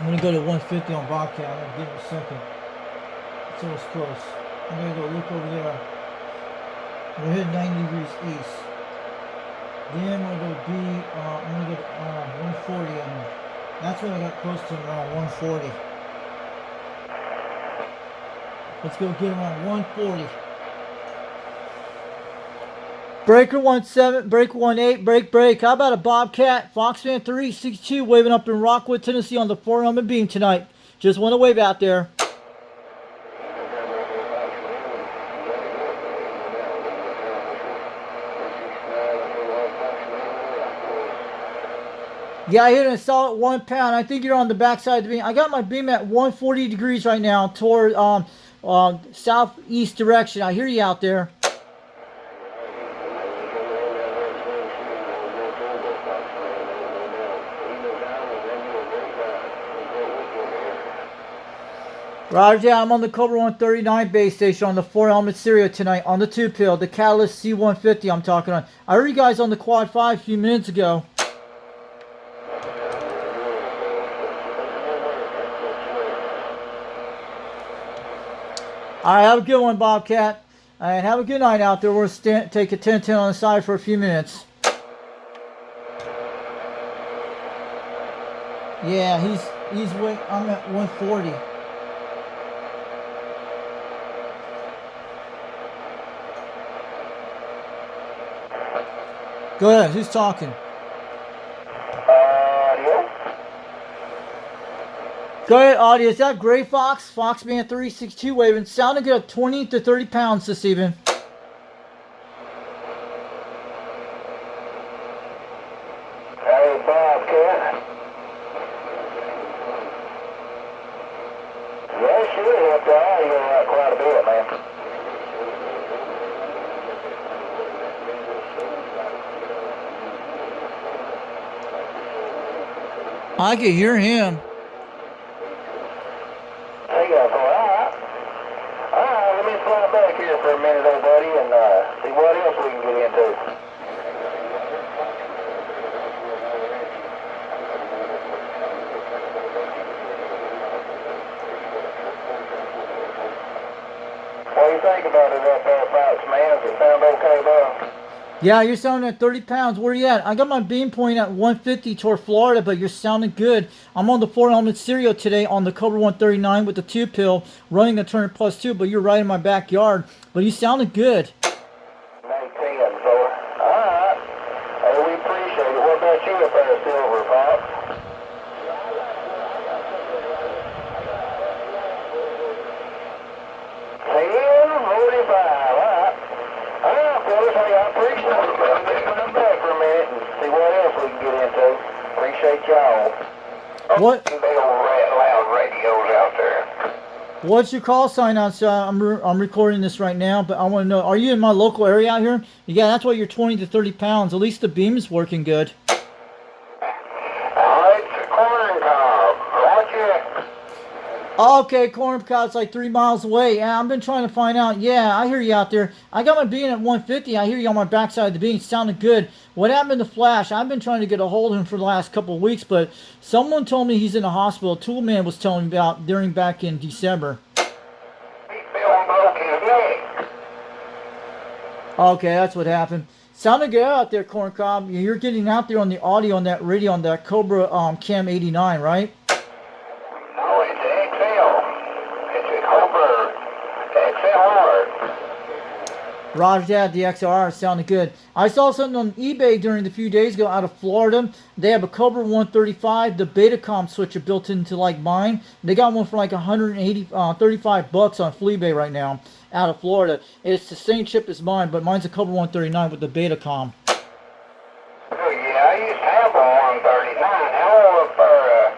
I'm going to go to 150 on Bobcat. I'm going to give it a second. It's almost close. I'm going to go look over there. We're heading 90 degrees east. Then I'm going to go I'm going to go to 140 on them. That's when I got close to around 140. Let's go get around 140. Breaker 17, breaker 18, break. How about a Bobcat, Foxman 362 waving up in Rockwood, Tennessee on the 4-element beam tonight. Just want to wave out there. Yeah, I hit a solid 1 pound. I think you're on the backside of the beam. I got my beam at 140 degrees right now toward southeast direction. I hear you out there. Roger, I'm on the Cobra 139 base station on the 4-element Syria tonight on the 2-pill, the Catalyst C150 I'm talking on. I heard you guys on the Quad 5 a few minutes ago. All right, have a good one, Bobcat. And have a good night out there. We'll take a 10-10 on the side for a few minutes. Yeah, I'm at 140. Go ahead. Who's talking? Go ahead, audio. Is that Gray Fox? Foxman 362 waving. Sounding good. 20 to 30 pounds this evening. Hey, Bobcat. Yeah, sure. You have to audio quite a bit, man. I can hear him. Alright, let me slide back here for a minute, old buddy, and see what else we can get into. What do you think about it up there, Fox, man? Does it sound okay, bro? Yeah, you're sounding at 30 pounds. Where you at? I got my beam point at 150 toward Florida, but you're sounding good. I'm on the 4-element Serial today on the Cobra 139 with the 2-pill, running a turn +2, but you're right in my backyard. But you sounded good. 19, so, alright. Hey, we appreciate it. What about you up there, Silver, Fox? Appreciate y'all. What? Big old loud radios out there. What's your call sign out? So I'm recording this right now, but I want to know: are you in my local area out here? Yeah, that's why you're 20 to 30 pounds. At least the beam is working good. It's Corncob. Watch it. Okay, Corncob's like 3 miles away. Yeah, I've been trying to find out. Yeah, I hear you out there. I got my beam at 150. I hear you on my backside of the beam. It sounded good. What happened to Flash? I've been trying to get a hold of him for the last couple of weeks, but someone told me he's in the hospital. Toolman was telling me about during back in December. He's feeling broke his neck. Okay, that's what happened. Sounded good out there, Corncob. You're getting out there on the audio on that radio on that Cobra Cam 89, right? No, it's XL. It's a Cobra XLR. Roger that, the XLR sounded good. I saw something on eBay during the few days ago out of Florida. They have a Cobra 135, the Betacom switcher built into like mine. They got one for like 35 bucks on Fleabay right now out of Florida. It's the same chip as mine, but mine's a Cobra 139 with the Betacom. Oh yeah, I used to have a 139. How for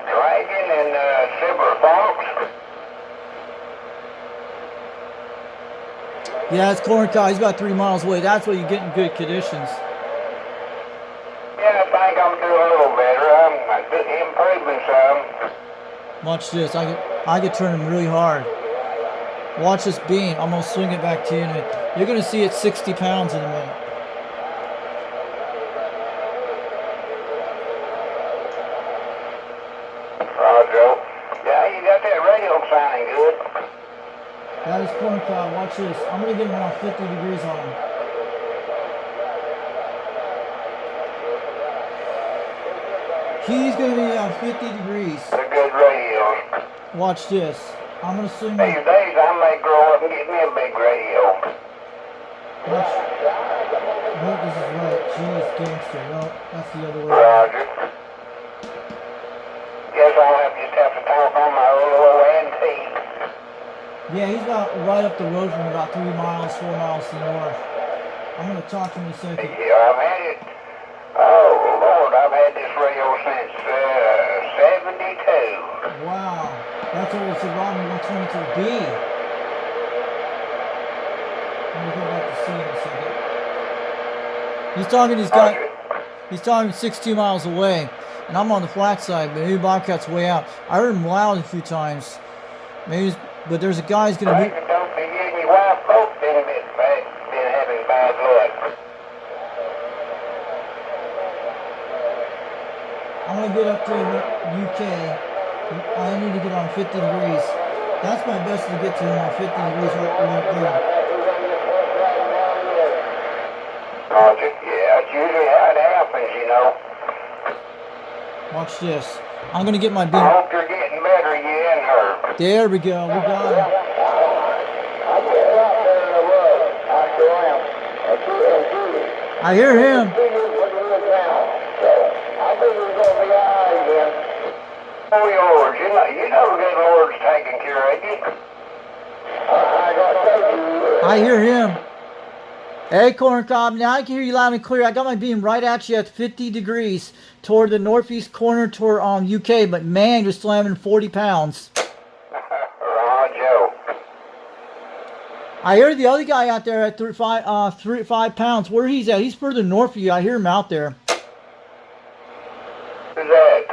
Dragon and Silver Fox? Yeah, it's Corncob. He's about 3 miles away. That's where you're getting good conditions. Yeah, I think I'm doing a little better. I'm improving some. Watch this. I could turn him really hard. Watch this beam. I'm gonna swing it back to you in a minute. You're gonna see it's 60 pounds in a minute. Joe. Yeah, you got that radio sounding good. That is Corncob. Watch this. I'm going to get him around 50 degrees on him. He's going to be around 50 degrees. They're good radios. Watch this. I'm going to swing These my... days I may grow up and get me a big radio. Watch. No, this is right. Jeez, gangster. No, that's the other way. Roger. Guess I'll just have to talk on my little antique. Yeah, he's about right up the road from about 3 miles, 4 miles to the north. I'm going to talk to him in a second. Yeah, I've had it. Oh, Lord, I've had this radio since 72. Wow. That's old. It's a Robin 122B. I'm going to go back to see him in a second. He's talking to these guys. He's talking 62 miles away. And I'm on the flat side, but maybe Bobcat's way out. I heard him loud a few times. Maybe, but there's a guy's going to be... Don't forget your wife folks been having bad luck. I'm going to get up to UK. I need to get on 50 degrees. That's my best to get to him on 50 degrees right there. Yeah, that's usually how it happens, you know. Watch this. I'm going to get my beam. I hope you're getting better, you and her. There we go. We got him. I hear him. Oh, yours. You know the good Lord's taking care of you. I hear him. Hey, Corncob, now I can hear you loud and clear. I got my beam right at you at 50 degrees toward the northeast corner toward UK, but man, you're slamming 40 pounds. Joe. I hear the other guy out there at 5 pounds. Where he's at? He's further north of you. I hear him out there. Who's that?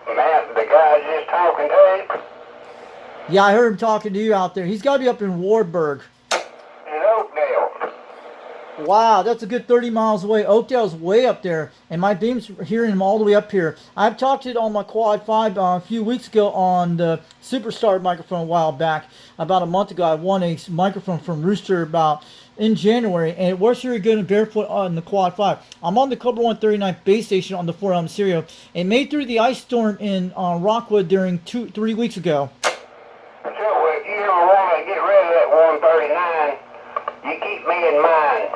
The man, the guy just talking to you? Yeah, I heard him talking to you out there. He's got to be up in Wardburg. In Oakdale. Wow, that's a good 30 miles away. Oakdale's way up there, and my beam's hearing him all the way up here. I've talked to it on my Quad 5 a few weeks ago on the Superstar microphone a while back. About a month ago, I won a microphone from Rooster about in January, and it works very good in barefoot on the Quad 5. I'm on the Cobra 139 base station on the 4 stereo. It made through the ice storm in Rockwood during 3 weeks ago. So if you ever want to get rid of that 139, you keep me in mind.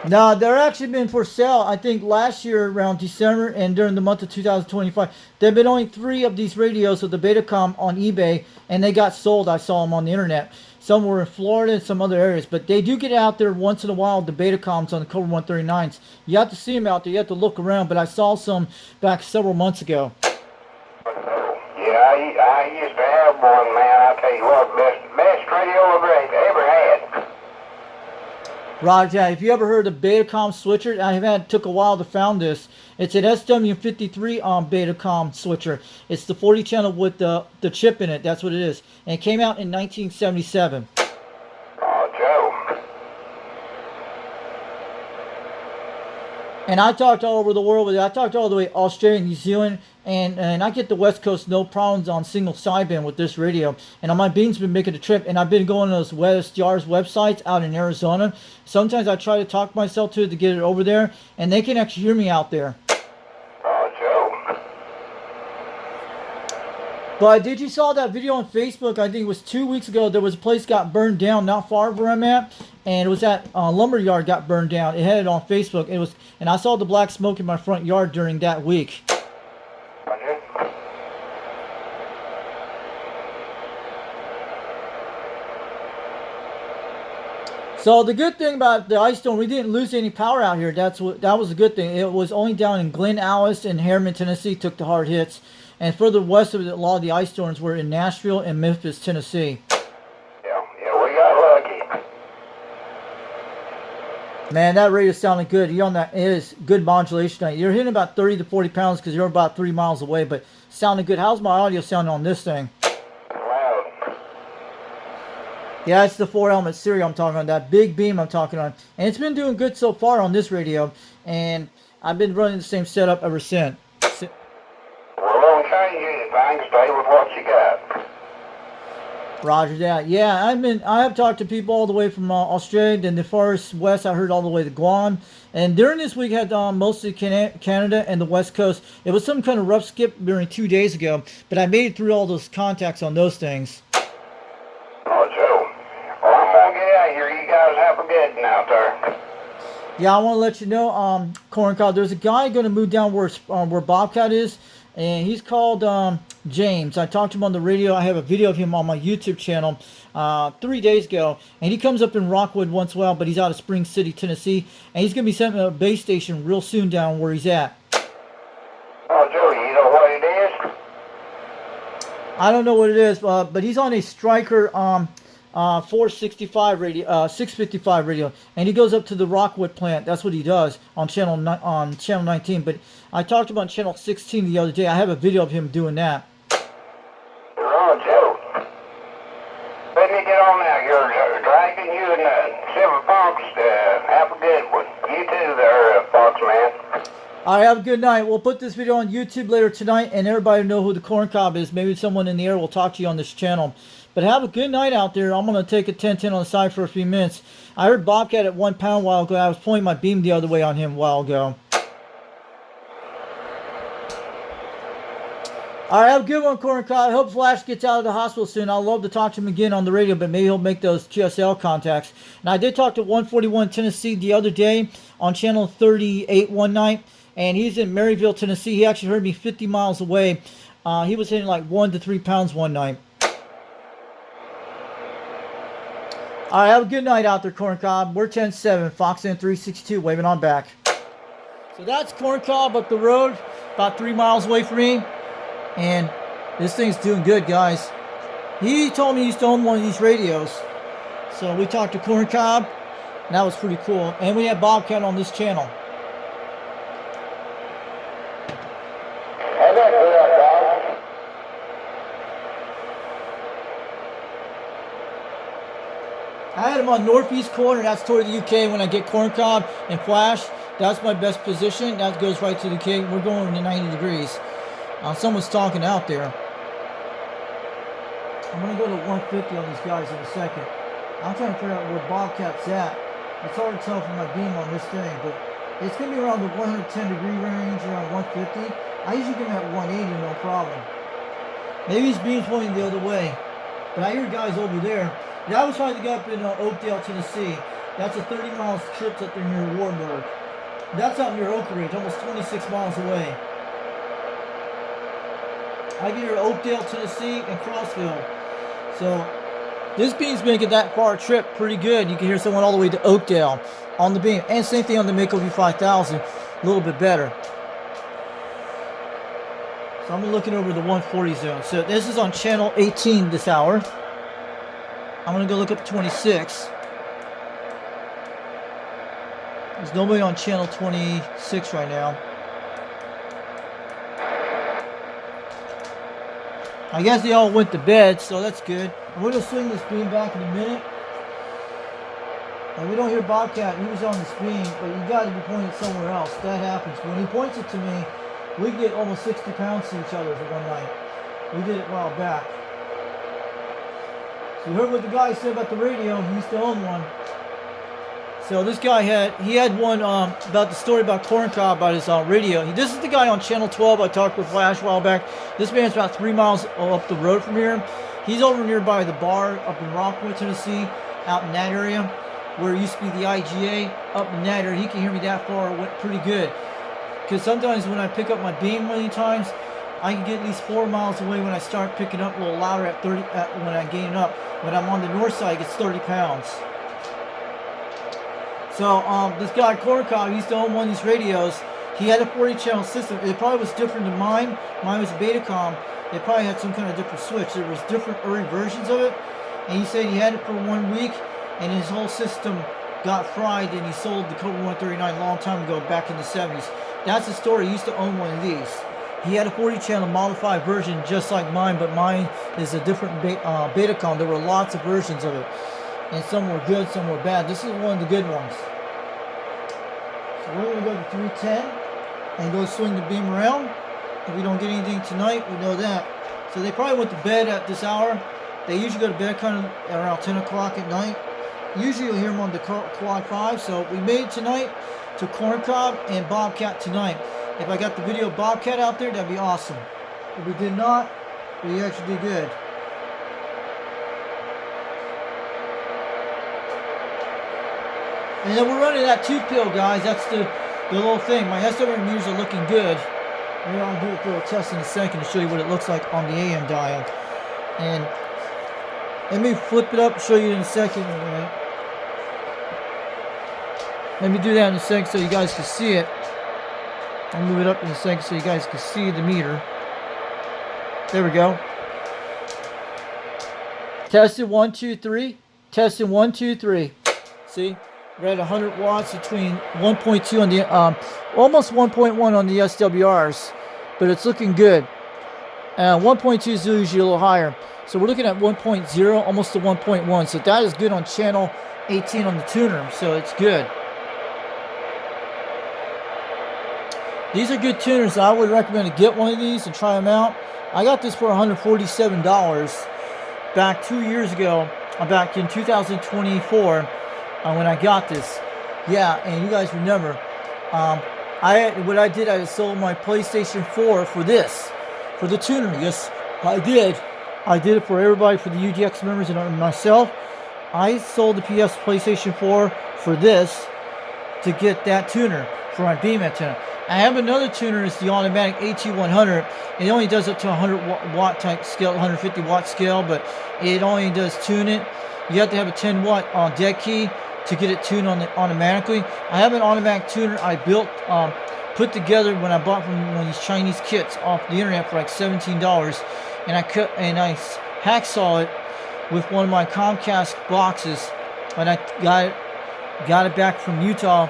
No, they're actually been for sale, I think, last year around December and during the month of 2025. There have been only 3 of these radios with the Betacom on eBay, and they got sold. I saw them on the internet. Some were in Florida and some other areas, but they do get out there once in a while, the Betacoms on the Cobra 139s. You have to see them out there. You have to look around, but I saw some back several months ago. Yeah, I used to have one, man. I tell you what, best radio I've ever had. Roger, if you ever heard of Betacom switcher, took a while to found this. It's an SW53 Betacom switcher. It's the 40 channel with the chip in it. That's what it is. And it came out in 1977. Oh, Joe. And I talked all over the world with it. I talked all the way Australia, New Zealand, and I get the West Coast no problems on single sideband with this radio. And on my beam's been making a trip, and I've been going to those WestJars websites out in Arizona. Sometimes I try to talk myself to it to get it over there, and they can actually hear me out there. Oh, Joe. But did you saw that video on Facebook? I think it was 2 weeks ago. There was a place got burned down not far where I'm at, and it was that lumberyard got burned down. It had it on Facebook. And I saw the black smoke in my front yard during that week. So the good thing about the ice storm, we didn't lose any power out here. That was a good thing. It was only down in Glen Alice and Harriman, Tennessee, took the hard hits. And further west of it, a lot of the ice storms were in Nashville and Memphis, Tennessee. Yeah, we got lucky. Man, that radio sounded good. You're on that. It is good modulation. You're hitting about 30 to 40 pounds because you're about 3 miles away, but sounded good. How's my audio sounding on this thing? Loud. Yeah, it's the 4-element stereo I'm talking on. That big beam I'm talking on. And it's been doing good so far on this radio. And I've been running the same setup ever since. For a long time. change anything. Stay with what you got. Roger that. Yeah, I have talked to people all the way from Australia, then the farthest west. I heard all the way to Guam, and during this week had mostly Canada and the West Coast. It was some kind of rough skip during 2 days ago, but I made it through all those contacts on those things. Oh, Joe. Well, I'm gonna get out of here. You guys have a good one out there. Yeah, I want to let you know, Corncob, there's a guy going to move down where Bobcat is, and he's called James. I talked to him on the radio. I have a video of him on my YouTube channel 3 days ago, and he comes up in Rockwood once in a while, but he's out of Spring City, Tennessee, and he's going to be sent to a base station real soon down where he's at. Oh, Joe, you know what it is? I don't know what it is, but he's on a Striker 465 radio, 655 radio, and he goes up to the Rockwood plant. That's what he does on channel 19. But I talked about channel 16 the other day. I have a video of him doing that. Oh, Joe. Let me get on out here, Dragon. You and Silver Fox. Have a good one. You too there, Fox man. All right, have a good night. We'll put this video on YouTube later tonight, and everybody will know who the Corncob is. Maybe someone in the air will talk to you on this channel. But have a good night out there. I'm going to take a 10-10 on the side for a few minutes. I heard Bobcat at 1 pound a while ago. I was pointing my beam the other way on him a while ago. All right, have a good one, Corncob. I hope Flash gets out of the hospital soon. I'd love to talk to him again on the radio, but maybe he'll make those QSL contacts. And I did talk to 141 Tennessee the other day on channel 38 one night, and he's in Maryville, Tennessee. He actually heard me 50 miles away. He was hitting like 1 to 3 pounds one night. All right, have a good night out there, Corncob. We're 10-7, Fox N362, waving on back. So that's Corncob up the road, about 3 miles away from me. And this thing's doing good, guys. He told me he used to own one of these radios. So we talked to Corncob, and that was pretty cool. And we have Bobcat on this channel. I had him on northeast corner. That's toward the UK. When I get Corncob and Flash, that's my best position. That goes right to the UK. We're going to 90 degrees. Someone's talking out there. I'm going to go to 150 on these guys in a second. I'm trying to figure out where Bobcat's at. It's hard to tell from my beam on this thing, but it's going to be around the 110 degree range, around 150. I usually get him at 180, no problem. Maybe his beam's pointing the other way. But I hear guys over there. That was trying to get up in Oakdale, Tennessee. That's a 30-mile trip up there near Warburg. That's out near Oak Ridge, almost 26 miles away. I get here to Oakdale, Tennessee, and Crossville. So this beam's making that far trip pretty good. You can hear someone all the way to Oakdale on the beam. And same thing on the Mako V5000, a little bit better. So I'm looking over the 140 zone. So this is on channel 18 this hour. I'm going to go look up 26. There's nobody on channel 26 right now. I guess they all went to bed, so that's good. I'm going to swing this beam back in a minute. And we don't hear Bobcat. He was on this beam, but you got to be pointing somewhere else. That happens. When he points it to me, we get almost 60 pounds to each other for one night. We did it a while back. So you heard what the guy said about the radio. He used to own one. So this guy had one about the story about Corncob about his radio. This is the guy on channel 12 I talked with Flash a while back. This man's about 3 miles up the road from here. He's over nearby the bar up in Rockwood, Tennessee, out in that area where it used to be the IGA. Up in that area, he can hear me that far. It went pretty good. Because sometimes when I pick up my beam many times, I can get at least 4 miles away when I start picking up a little louder at 30 when I gain up. When I'm on the north side, it's 30 pounds. So this guy Corncob, he used to own one of these radios. He had a 40-channel system. It probably was different than mine. Mine was a Betacom. It probably had some kind of different switch. There was different early versions of it. And he said he had it for 1 week, and his whole system got fried, and he sold the Cobra 139 a long time ago, back in the 70s. That's the story. He used to own one of these. He had a 40-channel modified version just like mine, but mine is a different Betacom. There were lots of versions of it. And some were good, some were bad. This is one of the good ones. So we're going to go to 310 and go swing the beam around. If we don't get anything tonight, we know that. So they probably went to bed at this hour. They usually go to bed kind of around 10 o'clock at night. Usually you'll hear them on the Quad 5. So we made it tonight to Corncob and Bobcat tonight. If I got the video of Bobcat out there, that'd be awesome. If we did not, we actually did good. And then we're running that 2-pill, guys. That's the little thing. My SW meters are looking good. We're going to do a little test in a second to show you what it looks like on the AM dial. And let me flip it up and show you in a second. Let me do that in a second so you guys can see it. I'll move it up in a second so you guys can see the meter. There we go. Tested 1, 2, 3. Tested 1, 2, 3. See? We're at 100 watts between 1.2 on the, almost 1.1 on the SWRs, but it's looking good. 1.2 is usually a little higher. So we're looking at 1.0, almost to 1.1. So that is good on channel 18 on the tuner. So it's good. These are good tuners. I would recommend to get one of these and try them out. I got this for $147 back 2 years ago, back in 2024. When I got this. Yeah, and you guys remember, what I did, I sold my PlayStation 4 for this, for the tuner. Yes, I did. I did it for everybody, for the UDX members and myself. I sold the PlayStation 4 for this to get that tuner, for my beam antenna. I have another tuner, it's the automatic AT100. It only does up to 100 watt type scale, 150 watt scale, but it only does tune it. You have to have a 10 watt dead key to get it tuned on automatically. I have an automatic tuner I built, put together when I bought from one of these Chinese kits off the internet for like $17, and I hacksaw it with one of my Comcast boxes, and I got it back from Utah.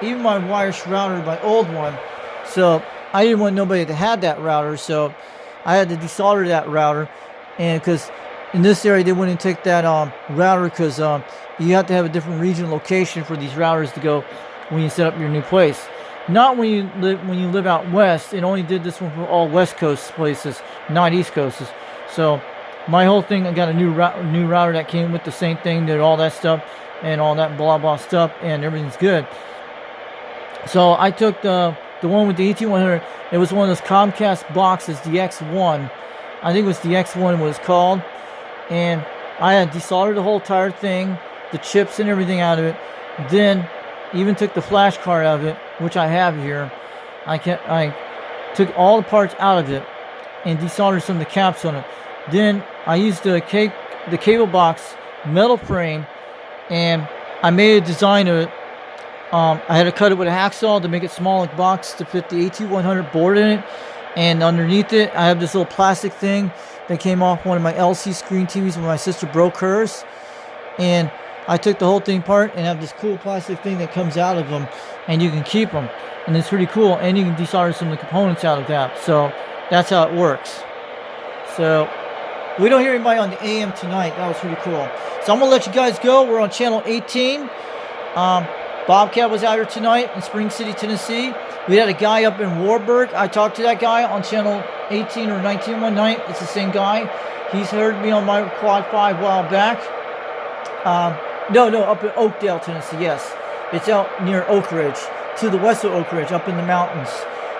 Even my wireless router, my old one. So I didn't want nobody to have that router, so I had to desolder that router, and because in this area they wouldn't take that router because you have to have a different region location for these routers to go when you set up your new place. Not when you live out west. It only did this one for all West Coast places, not East Coasts. So my whole thing, I got a new router that came with the same thing, did all that stuff and all that blah blah stuff, and everything's good. So I took the one with the AT100. It was one of those Comcast boxes, the X1. I think it was the X1 was called. And I had desoldered the whole entire thing, the chips and everything out of it. Then even took the flash card out of it, which I have here. I took all the parts out of it and desoldered some of the caps on it. Then I used the cable box metal frame, and I made a design of it. I had to cut it with a hacksaw to make it small like box to fit the AT100 board in it. And underneath it, I have this little plastic thing that came off one of my LC screen TVs when my sister broke hers. And I took the whole thing apart and have this cool plastic thing that comes out of them, and you can keep them. And it's pretty cool. And you can desolder some of the components out of that. So that's how it works. So we don't hear anybody on the AM tonight. That was pretty cool. So I'm going to let you guys go. We're on channel 18. Bobcat was out here tonight in Spring City, Tennessee. We had a guy up in Warburg. I talked to that guy on channel 18 or 19 one night. It's the same guy. He's heard me on my Quad 5 a while back. No, up in Oakdale, Tennessee, yes. It's out near Oak Ridge, to the west of Oak Ridge, up in the mountains.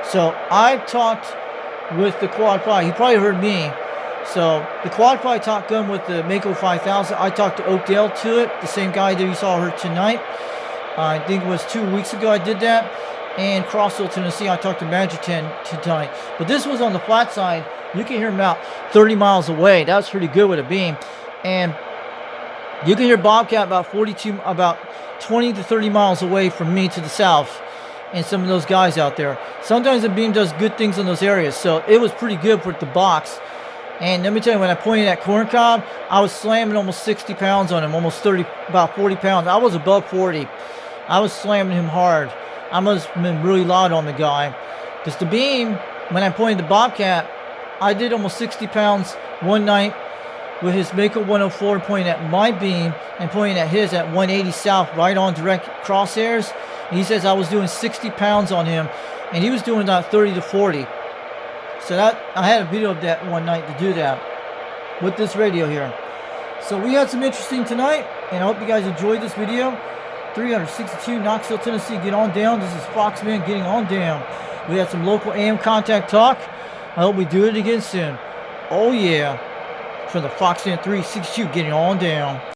So I talked with the Quad 5. He probably heard me. So the Quad 5 Top Gun with the Mako 5000. I talked to Oakdale to it, the same guy that you saw her tonight. I think it was 2 weeks ago I did that. And Crossville, Tennessee, I talked to Magic-10 tonight. But this was on the flat side. You can hear him about 30 miles away. That was pretty good with a beam. And you can hear Bobcat about 20 to 30 miles away from me to the south. And some of those guys out there. Sometimes the beam does good things in those areas. So it was pretty good for the box. And let me tell you, when I pointed at Corncob, I was slamming almost 60 pounds on him. Almost 30, about 40 pounds. I was above 40. I was slamming him hard. I must have been really loud on the guy. Because the beam, when I pointed the Bobcat, I did almost 60 pounds one night with his Mako 104 pointing at my beam and pointing at his at 180 south, right on direct crosshairs. And he says I was doing 60 pounds on him, and he was doing about 30 to 40. So that I had a video of that one night to do that with this radio here. So we had some interesting tonight, and I hope you guys enjoyed this video. 362 Knoxville, Tennessee. Get on down. This is Foxman getting on down. We had some local AM contact talk. I hope we do it again soon. Oh yeah. From the Foxman 362 getting on down.